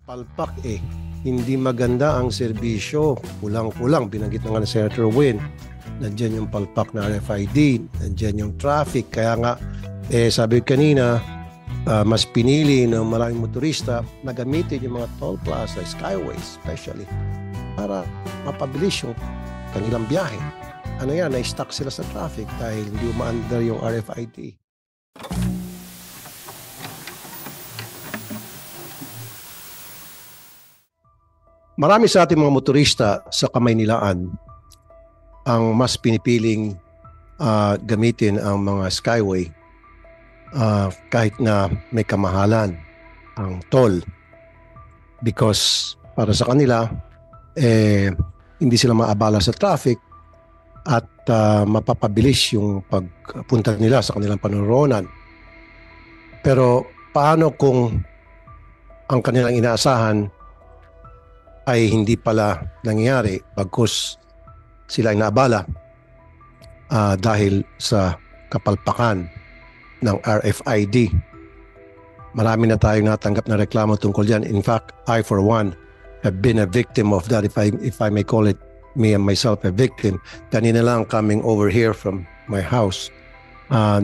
palpak eh. Hindi maganda ang serbisyo. Kulang-kulang. Binanggit na nga ni Senator Win. Nandiyan yung palpak na RFID. Nandiyan yung traffic. Kaya nga, sabi kanina, mas pinili ng maraming motorista na gamitin yung mga toll plaza, skyways especially, para mapabilis yung kanilang biyahe. Ano yan? Na-stuck sila sa traffic dahil hindi umaandar yung RFID. Marami sa ating mga motorista sa Kamaynilaan ang mas pinipiling gamitin ang mga skyway kahit na may kamahalan ang toll, because para sa kanila hindi sila maabala sa traffic at mapapabilis yung pagpunta nila sa kanilang panunronan. Pero paano kung ang kanilang inaasahan ay hindi pala nangyayari bagkus sila ay naabala dahil sa kapalpakan ng RFID. Marami na tayong natanggap na reklamo tungkol dyan. In fact, I for one have been a victim of that, if I may call it me and myself a victim. Kanina lang coming over here from my house,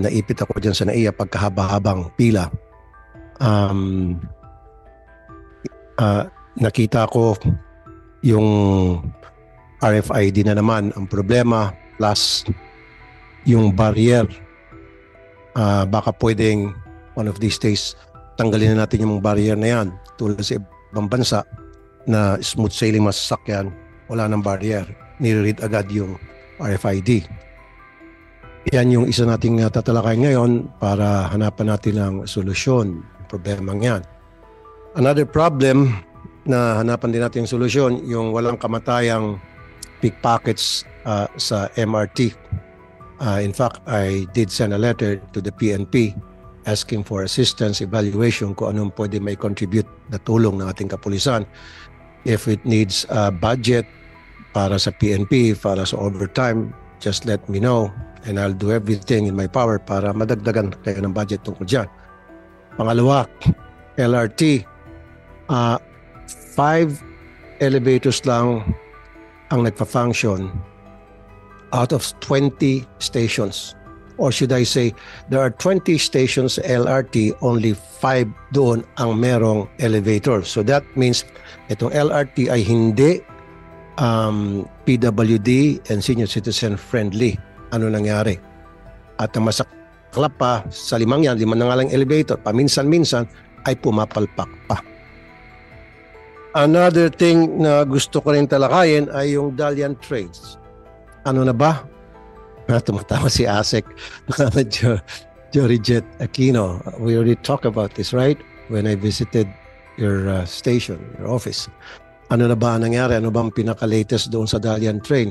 naipit ako dyan sa NAIA pagkahaba-habang pila. Nakita ko yung RFID na naman ang problema, plus yung barrier. Baka pwedeng one of these days tanggalin na natin yung barrier na yan, tulad sa ibang bansa na smooth sailing masasakyan, wala ng barrier, nire-read agad yung RFID. Yan yung isa nating tatalakay ngayon para hanapan natin ng solusyon ng problemang yan. Another problem na hanapan din natin yung solusyon, yung walang kamatayang pickpockets sa MRT. In fact, I did send a letter to the PNP asking for assistance, evaluation kung anong pwede may contribute na tulong ng ating kapulisan. If it needs a budget para sa PNP, para sa overtime, just let me know and I'll do everything in my power para madagdagan kayo ng budget tungkol dyan. Pangalawa, LRT. 5 elevators lang ang nagpa-function out of 20 stations. Or should I say, there are 20 stations sa LRT, only 5 doon ang merong elevator. So that means itong LRT ay hindi PWD and senior citizen friendly. Ano nangyari? At ang masaklap pa, sa 5 yan, 5 na nga lang elevator, paminsan-minsan ay pumapalpak pa. Another thing na gusto ko rin talakayin ay yung Dalian Trains. Ano na ba? Tumatawa si Asek, Jory Jet Aquino. We already talked about this, right? When I visited your station, your office. Ano na ba ang nangyari? Ano ba ang pinaka-latest doon sa Dalian Train?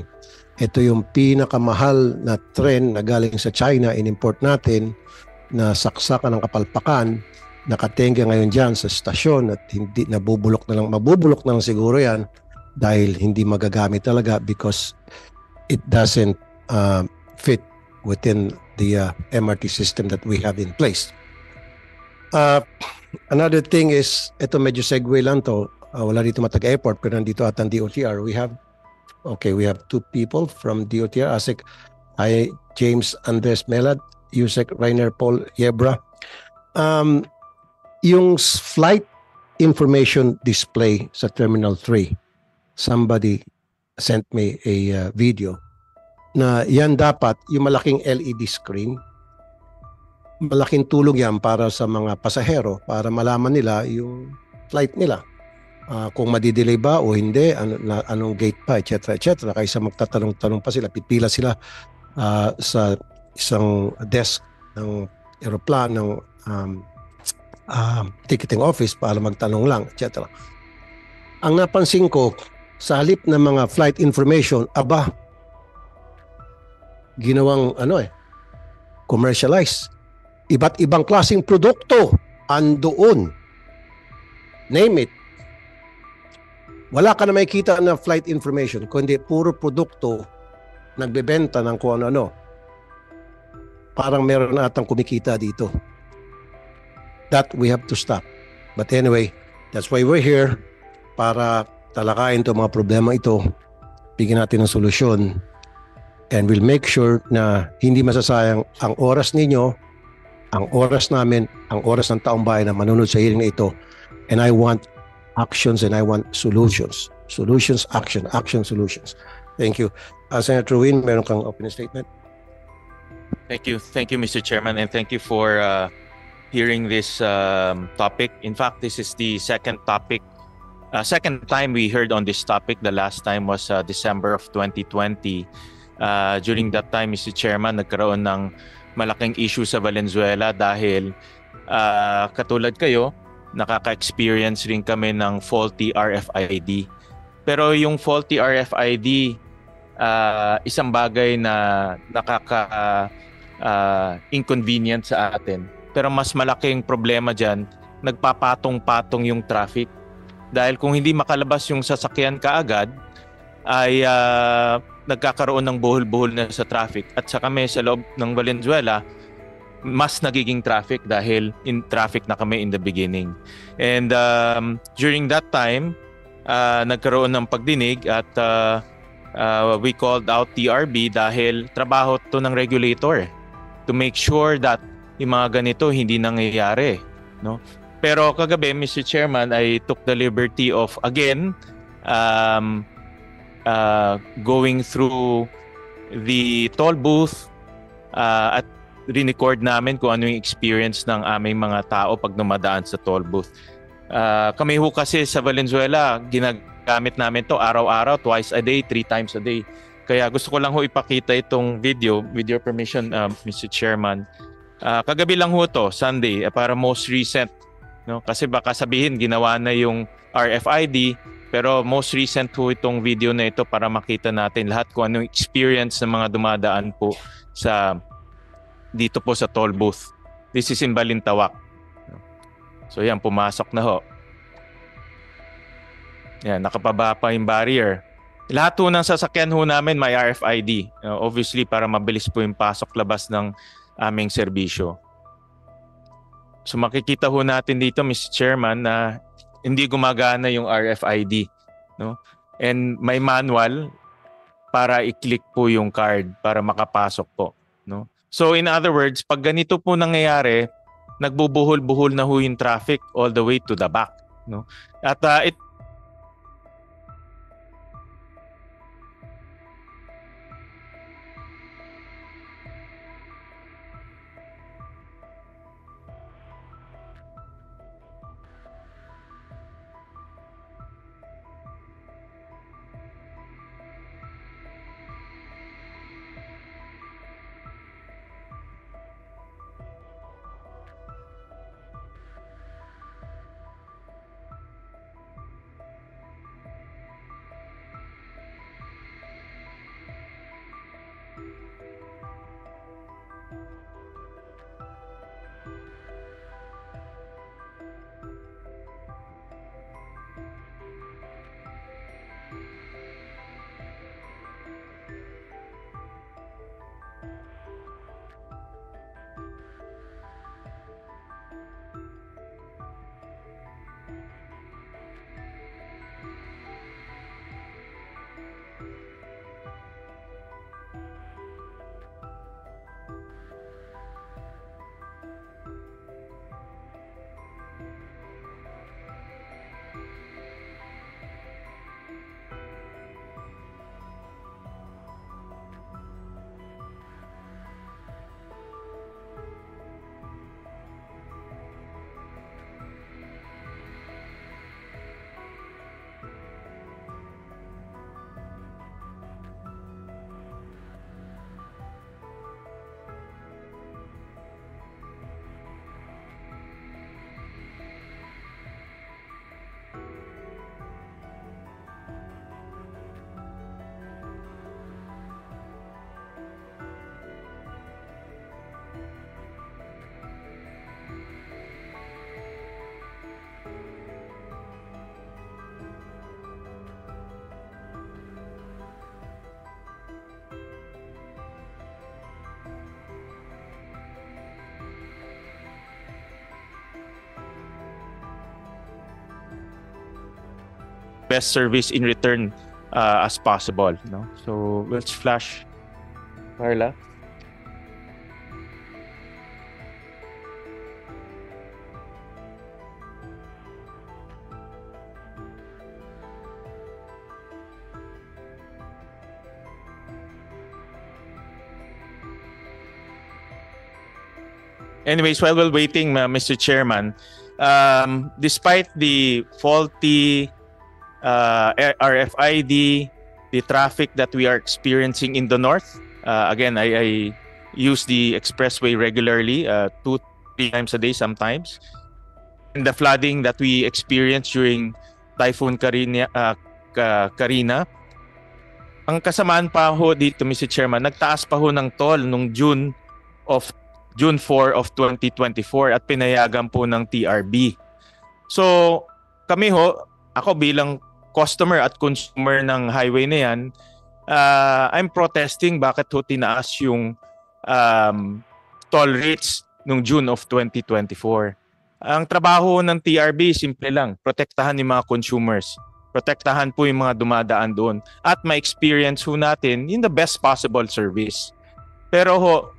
Ito yung pinakamahal na train na galing sa China, in-import natin, na saksakan ng kapalpakan. Nakatengga ngayon dyan sa stasyon at hindi mabubulok na lang siguro yan dahil hindi magagamit talaga because it doesn't fit within the MRT system that we have in place. Another thing is, ito medyo segue lang to, wala dito matag-airport pero nandito at ang DOTR. We have 2 people from DOTR, ASEC, James Andres Melad, Yusek Rainer Paul Yebra. Yung flight information display sa Terminal 3, somebody sent me a video na yan dapat, yung malaking LED screen, malaking tulong yan para sa mga pasahero para malaman nila yung flight nila. Kung madidelay ba o hindi, anong gate pa, etc. etc. Kaysa magtatanong-tanong pa sila, pipila sila sa isang desk ng aeroplano, ng ticketing office para magtanong lang, etc. Ang napansin ko, sa halip ng mga flight information, ginawang commercialize. Iba't ibang klaseng produkto andoon. Name it. Wala ka na makikita na flight information, kundi puro produkto nagbebenta ng kung ano-ano. Parang meron atang kumikita dito. That we have to stop. But anyway, That's why we're here, para talakayin itong mga problema ito, bigyan natin ng solusyon, and we'll make sure na hindi masasayang ang oras ninyo, ang oras namin, ang oras ng taong bayan na manunod sa hearing na ito. And I want actions and I want solutions. Solutions, action, action, solutions. Thank you. Senator Win, meron kang opening statement? Thank you, Mr. Chairman, and thank you for hearing this topic. In fact, this is the second time we heard on this topic. The last time was December of 2020. During that time, Mr. Chairman, nagkaroon ng malaking issue sa Valenzuela dahil katulad kayo, nakaka-experience rin kami ng faulty RFID. Pero yung faulty RFID, isang bagay na inconvenient sa atin. Pero mas malaking problema dyan, nagpapatong-patong yung traffic. Dahil kung hindi makalabas yung sasakyan kaagad, ay nagkakaroon ng buhol-buhol na sa traffic. At sa kami sa loob ng Valenzuela, mas nagiging traffic dahil in traffic na kami in the beginning. And during that time, nagkaroon ng pagdinig at we called out TRB dahil trabaho to ng regulator to make sure that yung mga ganito hindi nangyayari, no? Pero kagabi, Mr. Chairman, I took the liberty of again going through the toll booth at rinecord namin kung ano yung experience ng aming mga tao pag dumadaan sa toll booth. Kami ho kasi sa Valenzuela, ginagamit namin to araw-araw, twice a day, 3 times a day. Kaya gusto ko lang ho ipakita itong video, with your permission, Mr. Chairman. Kagabi lang ho to, Sunday, para most recent. No? Kasi baka sabihin, ginawa na yung RFID, pero most recent ho itong video na ito para makita natin lahat kung anong experience ng mga dumadaan po dito po sa toll booth. This is in Balintawak. So yan, pumasok na ho. Yan, nakababa pa yung barrier. Lahat ho ng sasakyan ho namin may RFID. Obviously, para mabilis po yung pasok-labas ng aming serbisyo. So makikita ho natin dito, Mr. Chairman, na hindi gumagana yung RFID. No? And may manual para i-click po yung card para makapasok po. No? So in other words, pag ganito po nangyayari, nagbubuhol-buhol na ho yung traffic all the way to the back. No? At best service in return as possible. No? So let's flash, Carla. Anyways, while we're waiting, Mr. Chairman, despite the faulty RFID, the traffic that we are experiencing in the north, again, I use the expressway regularly, 2-3 times a day sometimes, and the flooding that we experienced during Typhoon Karina, ang kasamaan pa ho dito, Mr. Chairman, nagtaas pa ho ng toll nung June 4 of 2024 at pinayagan po ng TRB. So kami ho, ako bilang customer at consumer ng highway na yan, I'm protesting bakit ho tinaas yung toll rates nung June of 2024. Ang trabaho ng TRB, simple lang, protektahan yung mga consumers. Protektahan po yung mga dumadaan doon at ma-experience ho natin in the best possible service. Pero ho,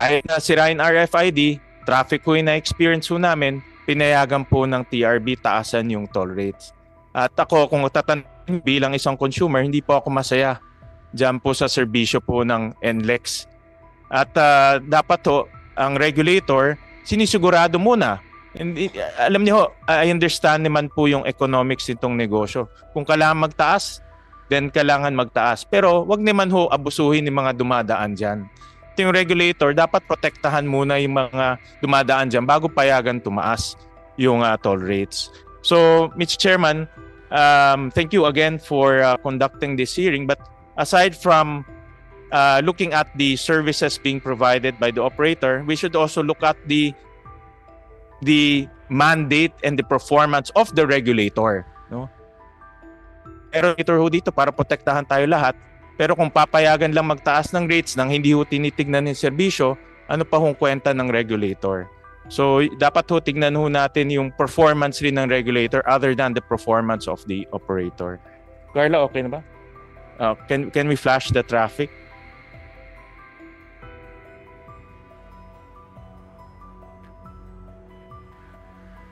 ay nasirain RFID, traffic ko yung na-experience ho namin, pinayagan po ng TRB taasan yung toll rates. At ako, kung tatanungin bilang isang consumer, hindi po ako masaya dyan po sa serbisyo po ng NLEX. At dapat ho, ang regulator, sinisigurado muna. And, alam niyo ho, I understand naman po yung economics nitong negosyo. Kung kailangan magtaas, then kailangan magtaas. Pero wag naman ho abusuhin yung mga dumadaan dyan. Yung regulator, dapat protektahan muna yung mga dumadaan dyan bago payagan tumaas yung toll rates. So, Mr. Chairman, thank you again for conducting this hearing. But aside from looking at the services being provided by the operator, we should also look at the mandate and the performance of the regulator. No? Regulator ho dito para protektahan tayo lahat. Pero kung papayagan lang magtaas ng rates nang hindi ho tinitignan ng serbisyo, ano pa hong kwenta ng regulator? So dapat ho tignan ho natin yung performance rin ng regulator other than the performance of the operator. Carla, okay na ba? Can we flash the traffic?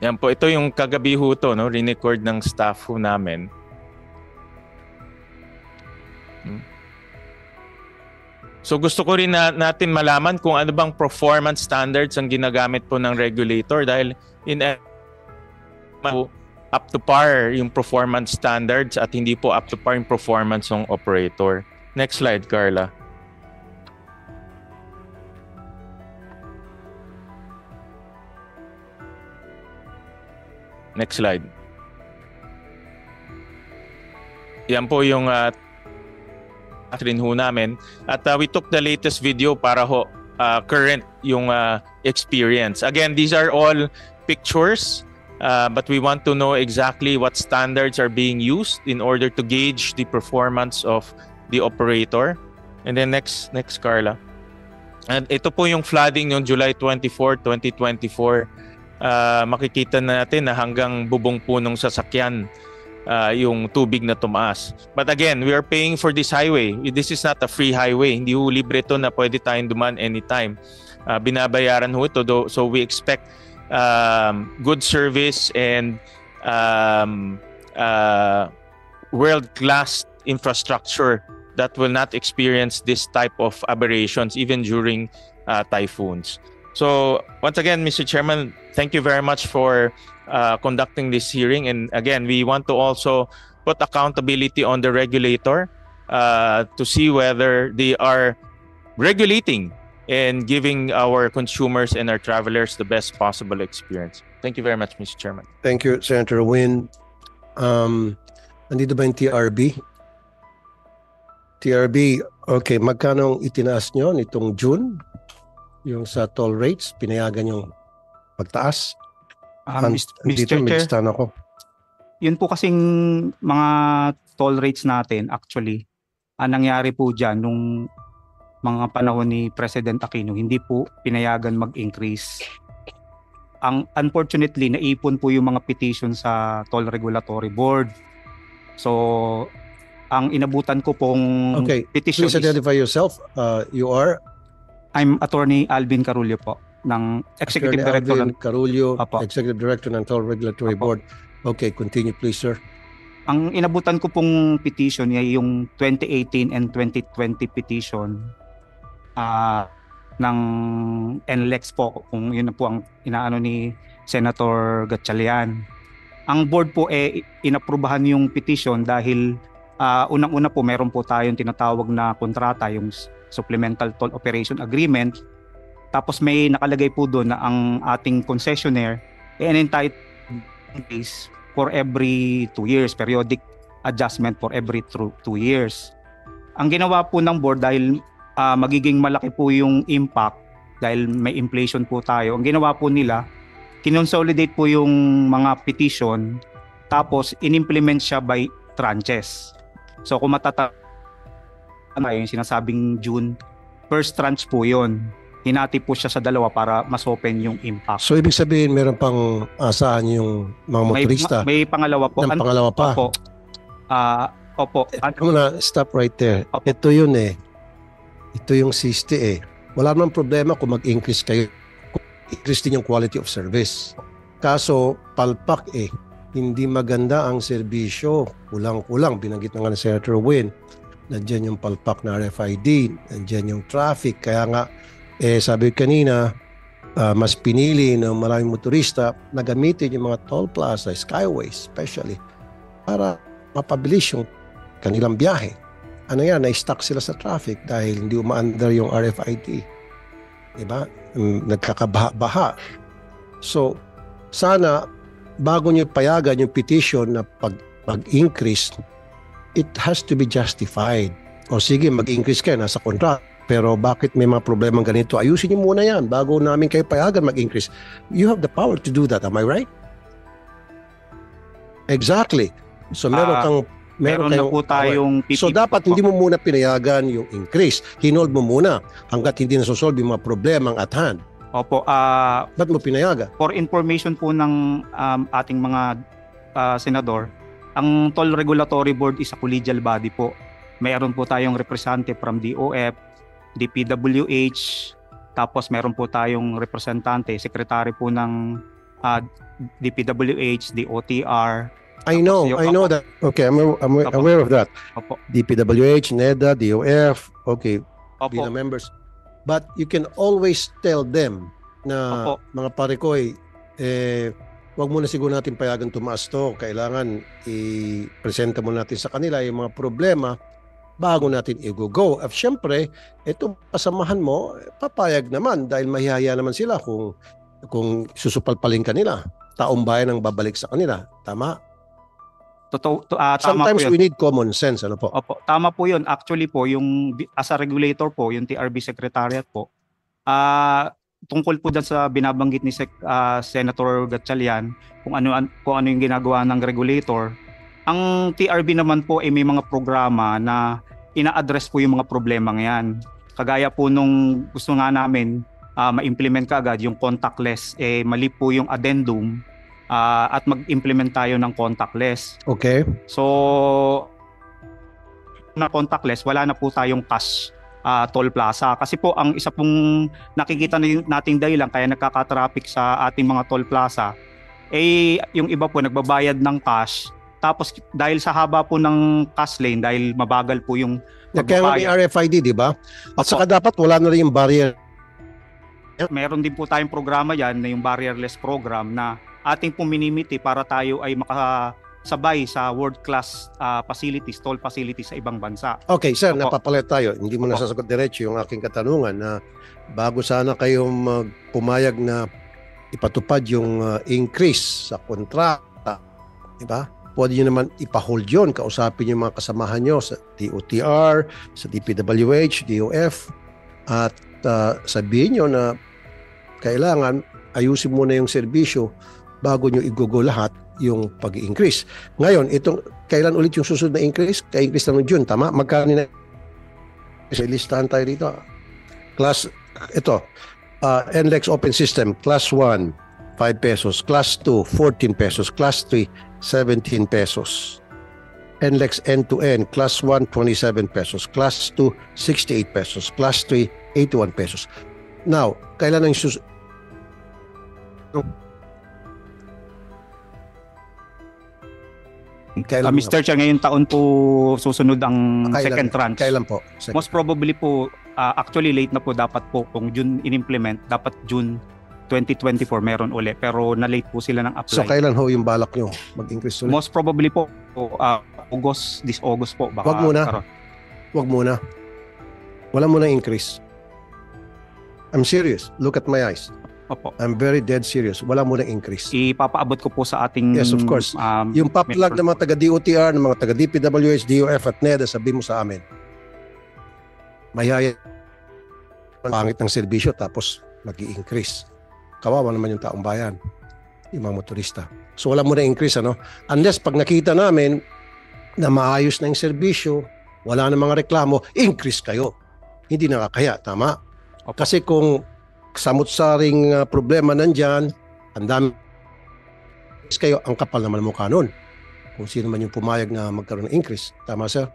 Yan po, ito yung kagabi ho to, no? Record ng staff ho namin. So gusto ko rin natin malaman kung ano bang performance standards ang ginagamit po ng regulator dahil up to par yung performance standards at hindi po up to par yung performance ng operator. Next slide, Carla. Next slide. Yan po yung rin ho namin. At we took the latest video para ho current yung experience. Again, these are all pictures, but we want to know exactly what standards are being used in order to gauge the performance of the operator. And then next Carla. And ito po yung flooding noong July 24, 2024. Makikita na natin na hanggang bubong po ng sasakyan yung tubig na tumaas. But again, we are paying for this highway. This is not a free highway. Hindi ho libre ito na pwede tayong dumaan anytime. Binabayaran ho ito. So we expect good service and world-class infrastructure that will not experience this type of aberrations even during typhoons. So once again, Mr. Chairman, thank you very much for conducting this hearing. And again, we want to also put accountability on the regulator to see whether they are regulating and giving our consumers and our travelers the best possible experience. Thank you very much, Mr. Chairman. Thank you, Senator Win. Nandito ba yung TRB? TRB, okay, magkano itinaas nyo nitong June? Yung sa toll rates, pinayagan yung pagtaas? Mr. Chair, ako. Yun po kasing mga toll rates natin, actually, ang nangyari po dyan nung mga panahon ni President Aquino, hindi po pinayagan mag-increase. Unfortunately, naipon po yung mga petition sa Toll Regulatory Board. So, ang inabutan ko pong Okay, petition please identify yourself. You are I'm Attorney Alvin Carullo po ng Executive Attorney Director Alvin Carullo, Apo. Executive Director ng Toll Regulatory Apo. Board. Okay, continue please, sir. Ang inabutan ko pong petition ay yung 2018 and 2020 petition ng NLEX po, kung yun na po ang inaano ni Senator Gatchalian. Ang board po inaprubahan yung petition dahil unang-una po meron po tayong tinatawag na kontrata, yung Supplemental Toll Operation Agreement. Tapos may nakalagay po doon na ang ating concessionaire entitled for every 2 years, periodic adjustment for every 2 years. Ang ginawa po ng board dahil magiging malaki po yung impact dahil may inflation po tayo. Ang ginawa po nila, kinonsolidate po yung mga petition tapos inimplement siya by tranches. So kung yung sinasabing June, first tranche po yun. Hinati po siya sa dalawa para mas open yung impact. So ibig sabihin meron pang asahan yung mga motorista. May pangalawa po. Ng pangalawa pa. Opo. Opo. Muna, stop right there. Opo. Ito yun eh. Ito yung siste eh. Wala namang problema kung mag-increase kayo. Increase din yung quality of service. Kaso, palpak eh. Hindi maganda ang serbisyo. Kulang-kulang. Binanggit na nga ni Senator Win. Nandiyan yung palpak na RFID. Nandiyan yung traffic. Kaya nga, sabi kanina, mas pinili ng maraming motorista na gamitin yung mga toll plaza, skyways especially, para mapabilis yung kanilang biyahe. Ano yan, na-stuck sila sa traffic dahil hindi umaandar yung RFID. Diba? Nagkakabaha-baha. So, sana, bago nyo payagan yung petition na pag-increase, it has to be justified. O sige, mag-increase kayo, nasa kontrata. Pero bakit may mga problemang ganito? Ayusin niyo muna yan bago namin kayo payagan mag-increase. You have the power to do that. Am I right? Exactly. So meron na po tayong So dapat hindi mo muna pinayagan yung increase. Hinold mo muna hanggat hindi nasosolve yung mga problemang at hand. Opo. Ba't mo pinayagan? For information po ng ating mga senador, ang Toll Regulatory Board is a collegial body po. Mayroon po tayong representative from DOF, DPWH, tapos meron po tayong representante, secretary po ng DPWH, DOTR. I know that. Okay, I'm aware of that. Opo. DPWH, NEDA, DOF, okay, Opo. being members. But you can always tell them na Opo. mga pare ko, wag muna siguro natin payagan tumaas to. Kailangan i-presenta muna natin sa kanila yung mga problema bago natin i-go. At syempre, itong kasamahan mo, papayag naman dahil mahihaya naman sila kung susupalpalin kanila. Taong bayan ang babalik sa kanila. Tama? Sometimes we need common sense. Ano po? Opo, tama po yun. Actually po, yung as a regulator po, yung TRB Secretariat po, tungkol po dyan sa binabanggit ni Senator Gatchalian, kung ano yung ginagawa ng regulator, ang TRB naman po ay may mga programa na ina-address po yung mga problema yan. Kagaya po nung gusto nga namin ma-implement kaagad yung contactless, mali po yung addendum at mag-implement tayo ng contactless. Okay. So, na contactless, wala na po tayong cash toll plaza. Kasi po, ang isa pong nakikita nating dahilan kaya nagkaka-traffic sa ating mga toll plaza, yung iba po nagbabayad ng cash. Tapos dahil sa haba po ng cash lane, dahil mabagal po yung kaya may RFID, di ba? At saka dapat wala na rin yung barrier. Meron din po tayong programa yan na yung barrierless program na ating po minimiti para tayo ay makasabay sa world-class facilities, toll facilities sa ibang bansa. Okay, sir, Opo. napapalit tayo. Hindi mo Opo. nasasagot diretso yung aking katanungan na bago sana kayong pumayag na ipatupad yung increase sa kontrata, di ba? Pwede nyo naman ipahold yun, kausapin yung mga kasamahan nyo sa DOTR, sa DPWH, DOF, at sabihin nyo na kailangan ayusin muna yung serbisyo bago nyo i-go lahat yung pag-increase. Ngayon, kailan ulit yung susunod na increase? Ka-increase na ng June, tama? Magkano na? Sa listahan tayo dito. NLEX Open System, Class 1, 5 pesos. Class 2, 14 pesos. Class 3, 17 pesos. NLEX end-to-end, Class 1, 27 pesos. Class 2, 68 pesos. Class 3, 81 pesos. Now, kailan ang Mr. Chair, ngayong taon po susunod ang second tranche. Kailan po? Most probably po, actually late na po dapat po kung June in-implement, dapat June 2024 meron uli. Pero na-late po sila ng apply. So kailan ho yung balak nyo mag-increase ulit? Most probably po, this August po. Baka, Wag muna. Wala muna increase. I'm serious. Look at my eyes. Opo. I'm very dead serious. Wala muna increase. Ipapaabot ko po sa ating... Yes, of course. Yung paplag ng mga taga-DOTR, ng mga taga-DPWH, DOF at NEDA, sabi mo sa amin, mayaya pangit ng serbisyo tapos nag-i-increase. Kawawa naman yung taong bayan, yung mga motorista. So wala muna increase, ano? Unless pag nakita namin na maayos na yung serbisyo, wala na mga reklamo, increase kayo. Hindi nakakaya, tama? Opo. Kasi kung samot-saring problema nandyan, ang dami kayo, ang kapal naman ng mukha nun. Kung sino man yung pumayag na magkaroon ng increase. Tama, sir?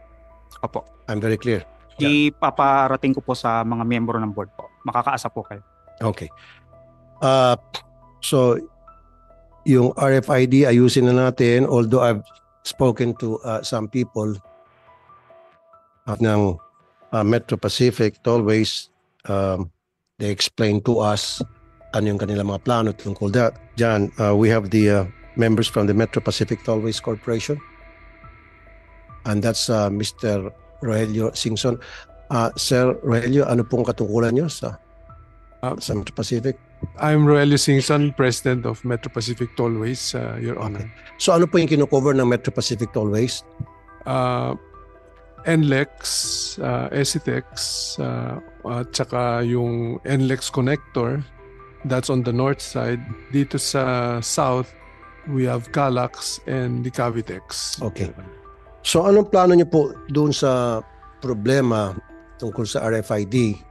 Opo. I'm very clear. Ipaparating ko po sa mga miyembro ng board po. Makakaasa po kayo. Okay. So, yung RFID, ayusin na natin. Although I've spoken to some people ng Metro Pacific Tollways, they explained to us ano yung kanilang mga plano tungkol dyan. We have the members from the Metro Pacific Tollways Corporation. And that's Mr. Rogelio Singson. Sir Rogelio, ano pong katungkulan nyo sa Metro Pacific? I'm Rogelio Singson, President of Metro Pacific Tollways, Your Honor. So ano po yung kino-cover ng Metro Pacific Tollways? NLEX, ECITEX, at saka yung NLEX connector, that's on the north side. Dito sa south, we have Calax and the Cavitex. Okay. So anong plano niyo po doon sa problema tungkol sa RFID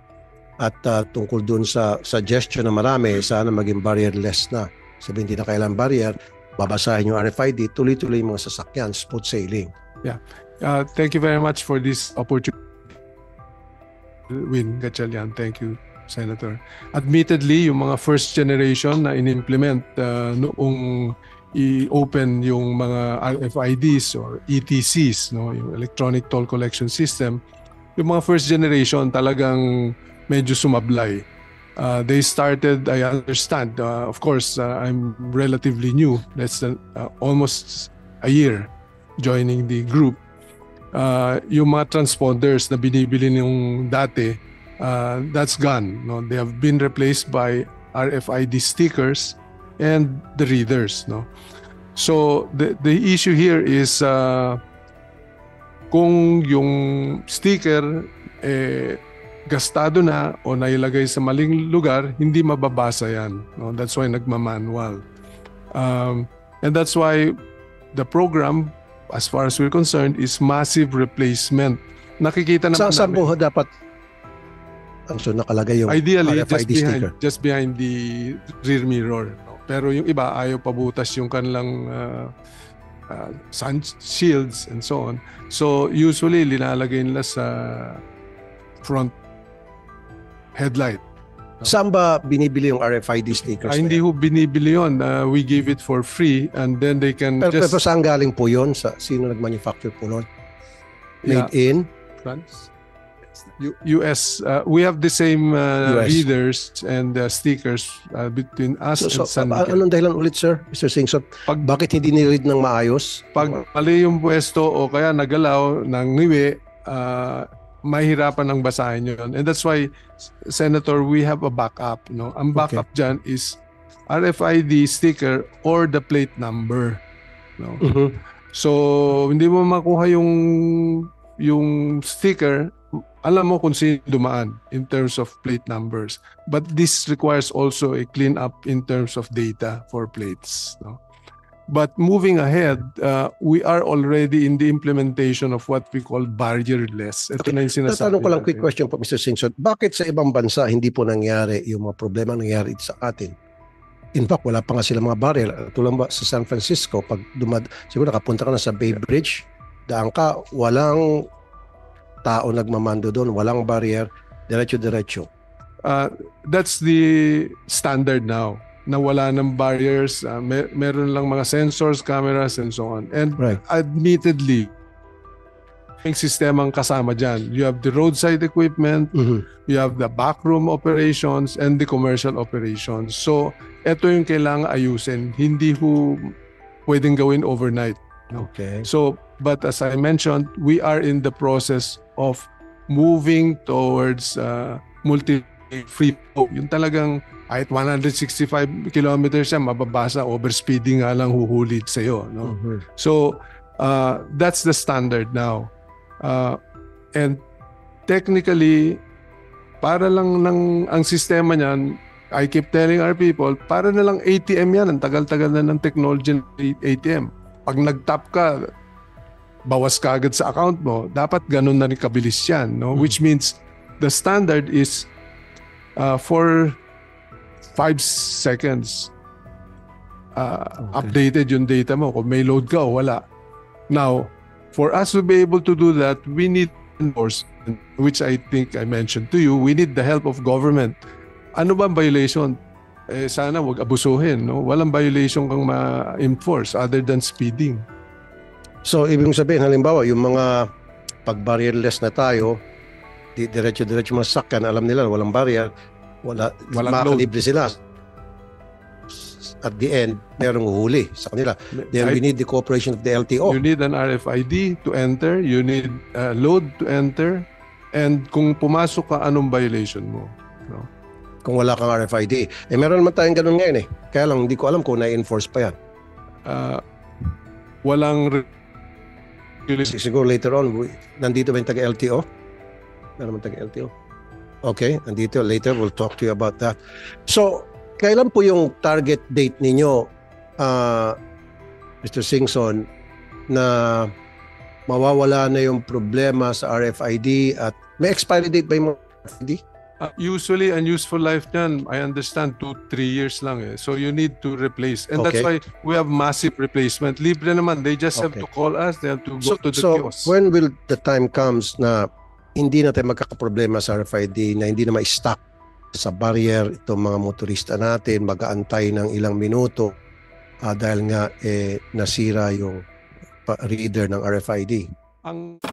at tungkol doon sa suggestion na marami, sana maging barrierless na. Sabi hindi na kailangan barrier, babasahin yung RFID, tuloy-tuloy yung mga sasakyan, smooth sailing. Yeah. Thank you very much for this opportunity. Win Gatchalian. Thank you, Senator. Admittedly, yung mga first generation na in-implement noong i-open yung mga RFIDs or ETCs, no, yung Electronic Toll Collection System, yung mga first generation talagang medyo sumablay. They started, I understand, of course, I'm relatively new, less than almost a year joining the group. Yung mga transponders na binibili nung dati, that's gone. No? They have been replaced by RFID stickers and the readers. No? So the issue here is kung yung sticker gastado na o nailagay sa maling lugar, hindi mababasa yan. No? That's why nagmamanual. And that's why the program, as far as we're concerned, is massive replacement. Nakikita naman Saan po dapat so nakalagay yung ideally RFID sticker? just behind the rear mirror. No? Pero yung iba ayaw pabutas yung kanilang sun shields and so on. So usually linalagay nila sa front headlight. Saan ba binibili yung RFID stickers? Hindi ho binibili yun. We give it for free and then they can pero saan galing po yun? Sino nag-manufacture po nun? Made in? France? US. We have the same readers and stickers between us and San Miguel. Anong dahilan ulit, sir? Mr. Singson, bakit hindi ni-read ng maayos? Pag mali yung pwesto o kaya nagalaw ng niwi, mahirapan ang basahin yun. And that's why, Senator, we have a backup. No? Ang backup dyan is RFID sticker or the plate number. No? Mm-hmm. So, hindi mo makuha yung sticker, alam mo kung sino dumaan in terms of plate numbers. But this requires also a clean up in terms of data for plates. No? But moving ahead, we are already in the implementation of what we call barrierless. Ito na yung sinasabi. Tatanong ko lang quick question po, Mr. Singson. Bakit sa ibang bansa hindi po nangyari yung mga problema nangyari sa atin? In fact, wala pa nga sila mga barrier. Tulad ba sa San Francisco, pag siguro nakapunta ka na sa Bay Bridge, daan ka, walang tao nagmamando doon, walang barrier, diretso-diretso. That's the standard now, na wala ng barriers, meron lang mga sensors, cameras, and so on. And Right. admittedly, may sistemang kasama dyan. You have the roadside equipment, you have the backroom operations, and the commercial operations. So, ito yung kailangan ayusin. Hindi ho pwedeng gawin overnight. Okay. So, but as I mentioned, we are in the process of moving towards multi-free flow. Yung talagang kahit 165 kilometers siya, mababasa, overspeeding nga lang huhulit sa'yo. No? So, that's the standard now. And technically, para lang ang sistema niyan, I keep telling our people, para na lang ATM yan. Ang tagal-tagal na ng technology ng ATM. Pag nag-tap ka, bawas ka agad sa account mo, dapat ganun na rin kabilis yan. No? Which means the standard is for 5 seconds updated yung data mo. Kung may load ka o wala. Now, for us to be able to do that, we need enforcement, which I think I mentioned to you. We need the help of government. Ano ba ang violation? Sana wag abusuhin. No? Walang violation kang ma-enforce other than speeding. So, ibig sabihin, halimbawa, yung mga pag-barrierless na tayo, diretso-diretso mga sakyan, alam nila, walang barrier, walang makakalibre sila. At the end, merong uhuli sa kanila. Then we need the cooperation of the LTO. You need an RFID to enter, you need a load to enter, and kung pumasok ka, anong violation mo? No? Kung wala kang RFID. Meron naman tayong ganun ngayon eh. Kaya lang, hindi ko alam kung na-enforce pa yan. Walang Siguro later on, nandito ba yung taga-LTO? Meron naman taga-LTO. Okay, nandito. Later, we'll talk to you about that. So, kailan po yung target date ninyo, Mr. Singson, na mawawala na yung problema sa RFID at may expiry date ba yung RFID? Usually, ang useful life niyan, I understand, 2-3 years lang eh. So you need to replace. And that's why we have massive replacement. Libre naman. They just have to call us. They have to go to the kiosk. So when will the time comes na hindi na tayo magkakaproblema sa RFID, na hindi na ma-stock sa barrier itong mga motorista natin, mag-aantay ng ilang minuto dahil nga nasira yung reader ng RFID? Ang